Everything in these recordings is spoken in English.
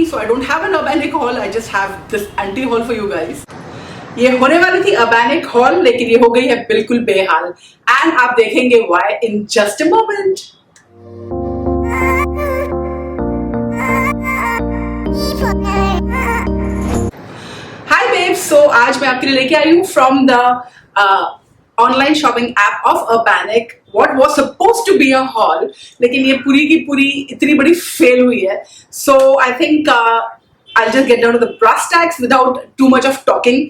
So I don't have an Urbanic haul, I just have this anti haul for you guys. ये होने वाली थी Urbanic haul, लेकिन ये हो गई है बिल्कुल बेहाल, एंड आप देखेंगे why in just a moment. Hi babes, so आज मैं आपके लिए लेके आई हूँ from the online shopping app of Urbanic. What was supposed to be a haul, लेकिन ये पूरी की पूरी इतनी बड़ी फेल हुई है. So I think I'll just get down to the brass tacks without too much of talking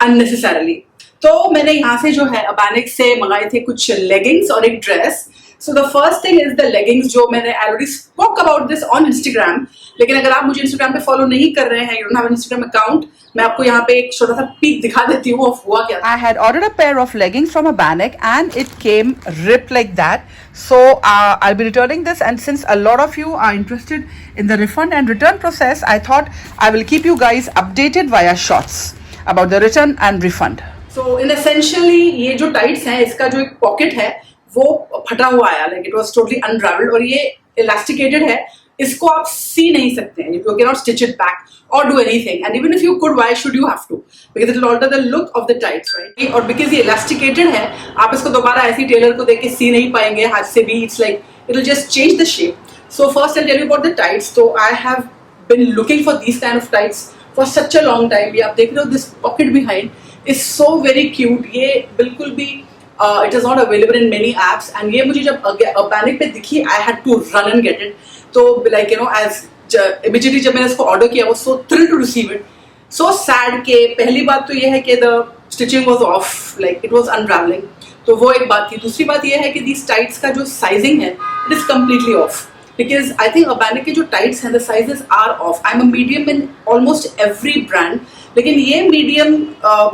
unnecessarily. तो मैंने यहाँ से जो है Urbanic से मंगाए थे कुछ लेगिंग्स और एक dress. So the first thing is the leggings, जो मैंने already spoke about this on Instagram. लेकिन अगर आप मुझे Instagram पे follow नहीं कर रहे हैं, you don't have an Instagram account, मैं आपको यहाँ पे एक छोटा सा peek दिखा देती हूँ of हुआ क्या. I had ordered a pair of leggings from Urbanic and it came ripped like that. So I'll be returning this, and since a lot of you are interested in the refund and return process, I thought I will keep you guys updated via shorts about the return and refund. So in essentially ये जो tights हैं, इसका जो एक pocket है वो फटा हुआ आया, लाइक इट वाज टोटली अनरावेल्ड, और ये इलास्टिकेटेड है, इसको आप सी नहीं सकते हैं. You can not stitch it back और do anything, and even if you could, why should you have to, because it will alter the look of the tights, right. और बिकॉज़ ये इलास्टिकेटेड है, आप इसको दोबारा ऐसी टेलर को देके सी नहीं पाएंगे हाथ से भी. It's like it will just change the shape. So first I tell you about the tights. तो I have been looking for this kind of tights for such a long time. ये आप देख रहे हो, this pocket behind is so very cute. ये बिल्कुल भी it is not available in many apps, and ये मुझे जब Urbanic पे दिखी, I had to run and get it. तो like you know, as immediately जब मैंने इसको order किया, I was so thrilled to receive it. So sad कि पहली बात तो ये है कि the stitching was off, like it was unraveling. तो वो एक बात थी. दूसरी बात ये है कि these tights का जो sizing है, it is completely off. Because I think Urbanic के जो tights हैं, the sizes are off. I'm a medium in almost every brand. लेकिन ये मीडियम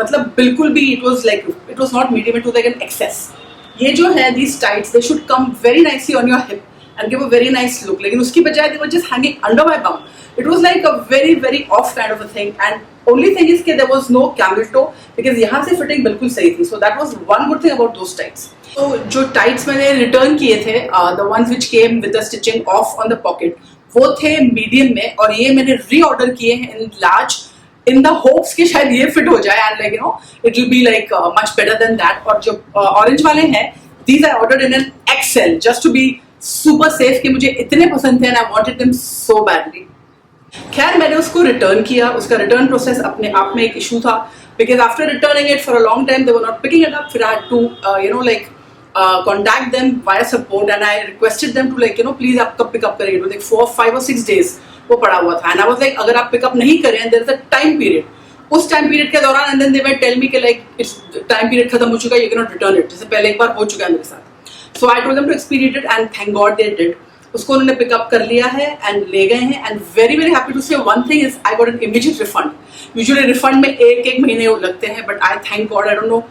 मतलब बिल्कुल भी it was not medium, it was like an XS. ये जो है these tights, they should come very nicely on your hip and give a very nice look, लेकिन उसकी बजाय they were just hanging under my bum. It was like a very very off kind of a thing, and only thing is के there was no camel toe, because यहाँ से fitting बिल्कुल सही थी. So that was one good thing about those tights. तो जो tights मैंने return किए थे, the ones which came with the stitching of on the pocket, वो थे मीडियम में, और ये मैंने री ऑर्डर किए हैं in large, in the hopes कि शायद ये fit हो जाए, and like you know it will be like much better than that. और जो orange वाले हैं, these I ordered in an XL just to be super safe कि मुझे इतने पसंद थे and I wanted them so badly. खैर मैंने उसको रिटर्न किया. उसका रिटर्न प्रोसेस अपने आप में एक इशू था, because after returning it for a long time they were not picking it up. फिर I had to you know like contact them via support, and I requested them to like you know please आप कब pickup करेंगे. तो like 4, 5 or 6 days वो पड़ा हुआ था, and I was like अगर आप पिकअप नहीं करें, there is a time period. उस टाइम पीरियड के दौरान and then they will tell me कि लाइक इट्स टाइम पीरियड खत्म हो चुका है, you can not return it. जैसे पहले एक बार हो चुका है मेरे साथ. So I told them to expedite it, and thank God they did. उसको उन्होंने पिकअप कर लिया है एंड ले गए हैं, and very very happy to say one thing is I got an immediate refund. Usually refund में एक महीने लगते हैं, but I thank God, I don't know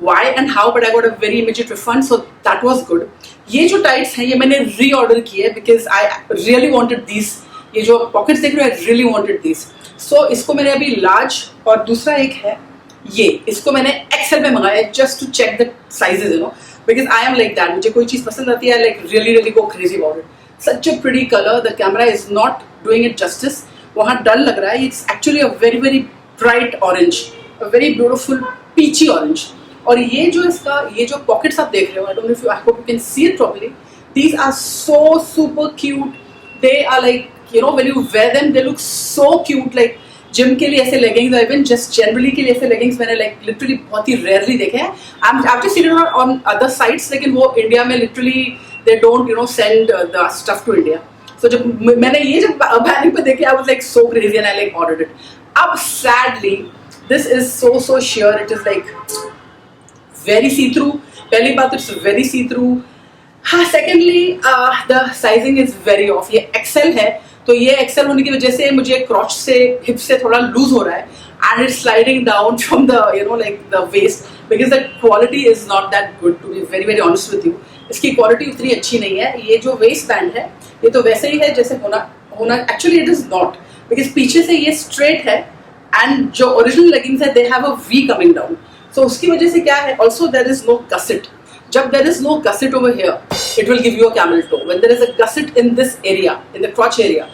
why and how, but I got a very immediate refund, so that was good. ये जो tights हैं ये मैंने री ऑर्डर किए because I really wanted these. ये जो पॉकेट्स देख रहे हो, I really wanted these. So इसको मैंने अभी लार्ज, और दूसरा एक है ये, इसको मैंने एक्सेल में मंगाया just to check the sizes, you know, because I am like that. मुझे कोई चीज़ पसंद आती है, like really go crazy about it. Such a pretty color. The camera is not doing it justice. वहाँ डल लग रहा है. It's actually a very very bright orange, a very beautiful peachy orange. और ये जो इसका ये जो पॉकेट्स आप देख रहे हो, I don't know if you, I hope you can see it properly. These are so super cute. They are like, you know, when you wear them, they look so cute. Like gym के लिए ऐसे leggings, और even just generally के लिए ऐसे leggings मैंने like literally बहुत ही rarely देखे हैं. I've just seen it on other sites, लेकिन वो इंडिया में literally they don't you know send the stuff to India. So जब मैंने ये जब Urbanic पे देखे, I was like so crazy and I like ordered it. अब sadly this is so sheer. It is like very see through. पहली बात तो it's very see through. हाँ, secondly the sizing is very off. ये XL है, तो ये XL होने की वजह से मुझे क्रॉच से हिप से थोड़ा लूज हो रहा है, and it's sliding down from the you know like the waist, because the quality is not that good, to be very very honest with you. इसकी क्वालिटी उतनी अच्छी नहीं है. ये जो वेस्ट बैंड है ये तो वैसे ही है जैसे होना actually it is not, because पीछे से ये स्ट्रेट है, एंड जो ओरिजिनल लेगिंग्स है they have a V coming down. So उसकी वजह से क्या है, also there is no gusset. जब there is no gusset over here, it will give you a camel toe. When there is a gusset in this area, in the crotch area,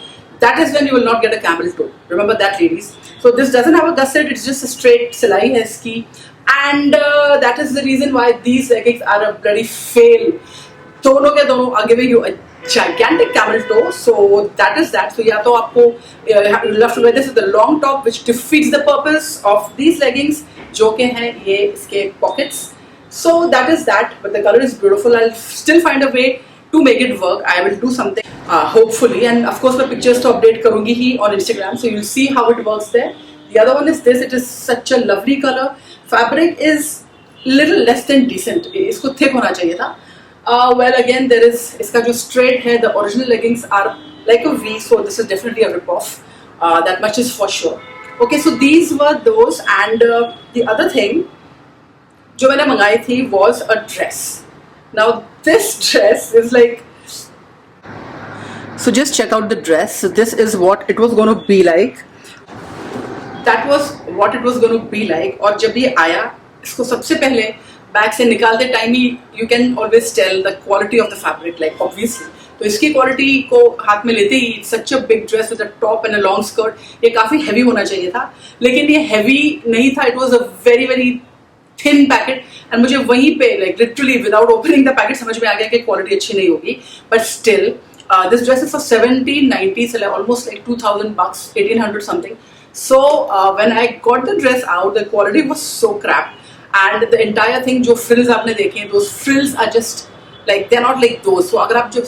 that is when you will not get a camel toe. Remember that, ladies. So this doesn't have a gusset, it's just a straight silai hai iski, and that is the reason why these leggings are a bloody fail. दोनों के दोनों are giving you a gigantic camel toe. So that is that. So या तो आपको you'll have to wear this with the long top, which defeats the purpose of these leggings, जो के हैं ये इसके pockets. So that is that. But the color is beautiful. I'll still find a way to make it work. I will do something hopefully, and of course मैं pictures तो update करूँगी ही on Instagram, so you'll see how it works there. The other one is this. It is such a lovely color. Fabric is little less than decent. इसको thick होना चाहिए था. Well, again, there is इसका जो straight है, the original leggings are like a V, so this is definitely a rip-off. That much is for sure. Okay, so these were those, and the other thing जो मैंने मंगाई थी was a dress. Now this dress is like, so just check out the dress. So this is what it was going to be like. That was what it was going to be like. और जब ये आया, इसको सबसे पहले bag से निकालते time ही you can always tell the quality of the fabric, like obviously. तो इसकी क्वालिटी को हाथ में लेते ही such a big dress with a top and a long skirt, ये काफी हैवी होना चाहिए था, लेकिन ये हैवी नहीं था. It was a very very thin packet, and मुझे वहीं पे like literally without opening the packet समझ में आ गया कि क्वालिटी अच्छी नहीं होगी. But still this dress is for 1790, almost like $2,000, 1800 something. So when I got the dress out, the quality was so crap. And the entire thing, जो frills आपने देखे हैं, those frills are just like, they're not like those. So अगर आप जो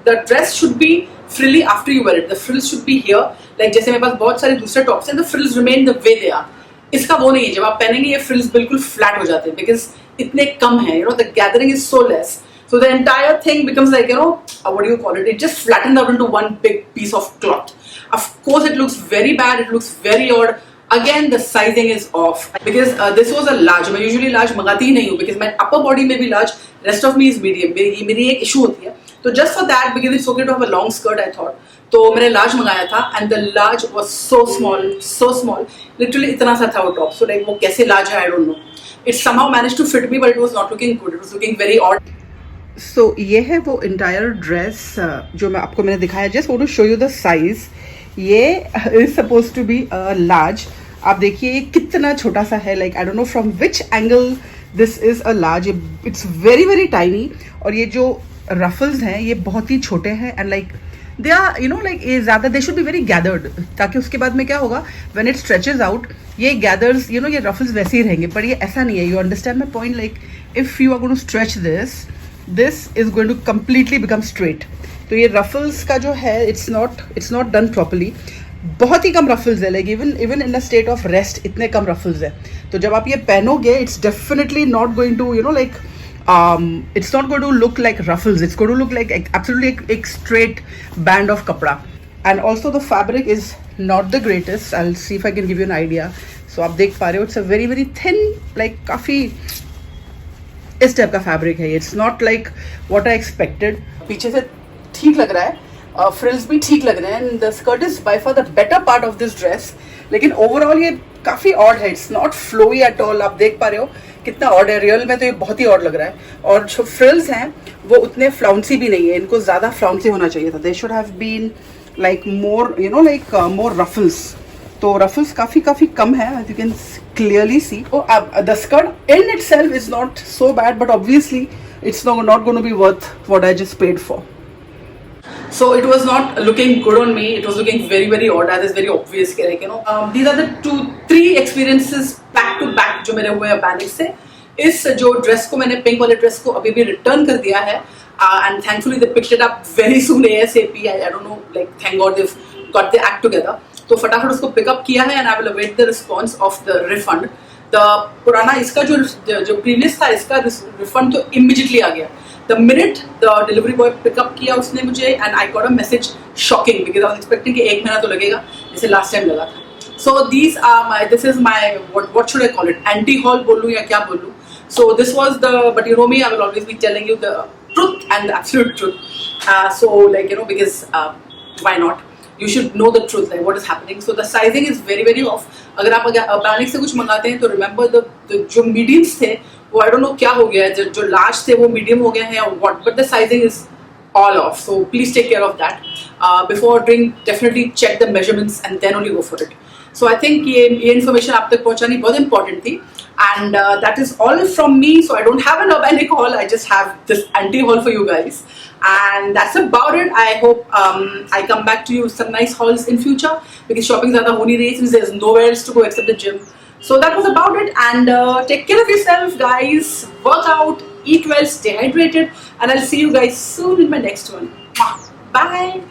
the dress should be frilly after you wear it. The frills should be here. Like जैसे मेरे पास बहुत सारे दूसरे tops हैं, the frills remain the way they are. इसका वो नहीं है. जब आप पहनेंगे ये frills बिल्कुल flat हो जाते हैं because इतने कम हैं. You know, the gathering is so less. So the entire thing becomes like, you know, what do you call it? It just flattens out into one big piece of cloth. Of course, it looks very bad. It looks very odd. Again, the sizing is off because this was a large. मैं usually large मंगाती ही नहीं हूँ because my upper body में भी large, rest of me is medium. मेरी एक issue होती है. तो just for that, because it's okay to have a long skirt, I thought. तो मैंने large मंगाया था, and the large was so small. Literally इतना सा था वो top. So like वो कैसे large है, I don't know. It somehow managed to fit me, but it was not looking good. It was looking very odd. So ये है वो entire dress जो मैं आपको मैंने दिखाया. Just want to show you the size. ये is supposed to be a large. आप देखिए ये कितना छोटा सा है. Like I don't know from which angle this is a large. It's very very tiny. और ये जो रफल्स हैं ये बहुत ही छोटे हैं, and like they are you know like ये ज़्यादा they should be very gathered, ताकि उसके बाद में क्या होगा व्हेन इट स्ट्रेचेज आउट ये गैदर्स यू नो ये रफल्स वैसे ही रहेंगे. पर ये ऐसा नहीं है. You understand my point. Like if you are going to stretch this is going to completely become straight. तो ये रफल्स का जो है इट्स नॉट डन प्रॉपरली. बहुत ही कम रफल्स है. Like even in a state of rest इतने कम रफल्स है. तो जब आप ये पहनोगे it's definitely not going to you know like it's not going to look like ruffles. It's going to look like absolutely a straight band of kapda. And also the fabric is not the greatest. I'll see if I can give you an idea. So आप देख पा रहे हो it's a very very thin, like काफ़ी इस type का fabric है. It's not like what I expected. पीछे से ठीक लग रहा है, फ्रिल्स भी ठीक लग रहे हैं, and the skirt is by far the better part of this dress. लेकिन ओवरऑल ये काफ़ी ऑड है. It's not flowy at all. आप देख पा रहे हो कितना ऑड है. रियल में तो ये बहुत ही ऑड लग रहा है. और जो फ्रिल्स हैं वो उतने फ्लाउंसी भी नहीं है. इनको ज़्यादा फ्लाउंसी होना चाहिए था. They should have been like more you know like more ruffles. तो रफल्स काफ़ी कम है, you can clearly see. The skirt in itself is not so bad, but obviously it's not going to be worth what I just paid for. So it was not looking good on me. It was looking very very odd. That is very obvious. Like, you know, these are the 2-3 experiences back to back जो मेरे हुए Panic से. इस जो dress को मैंने pink वाले dress को अभी भी रिटर्न कर दिया है, and thankfully they picked it up very soon ASAP. I don't know, like thank God they've got the act together. तो फटाफट उसको पिकअप किया है, and I will await the response of the refund. The पुराना इसका जो previous था इसका रिफंड तो इमीडिएटली आ गया. The minute the delivery boy pickup किया उसने मुझे, and I got a message shocking because I was expecting कि 1 महीना तो लगेगा जैसे लास्ट टाइम लगा था. So this is my what should I call it, anti hall बोलूँ या क्या बोलूँ. So this was the, but you know me, I will always be telling you the truth and the absolute truth. So like you know because why not, you should know the truth, like what is happening. So the sizing is very very off. अगर आप Panic से कुछ मंगाते हैं तो remember the जो mediums थे वो I don't know क्या हो गया है, जो large थे वो medium हो गए हैं or what, but the sizing is all off. So please take care of that. Before ordering, definitely check the measurements and then only go for it. So I think ये information आप तक पहुंचानी बहुत important थी. And that is all from me. So I don't have an organic haul. I just have this anti haul for you guys. And that's about it. I hope I come back to you with some nice hauls in future, because shopping ज़्यादा हो नहीं रही since there's nowhere else to go except the gym. So that was about it. And take care of yourself, guys. Work out, eat well, stay hydrated, and I'll see you guys soon in my next one. Bye.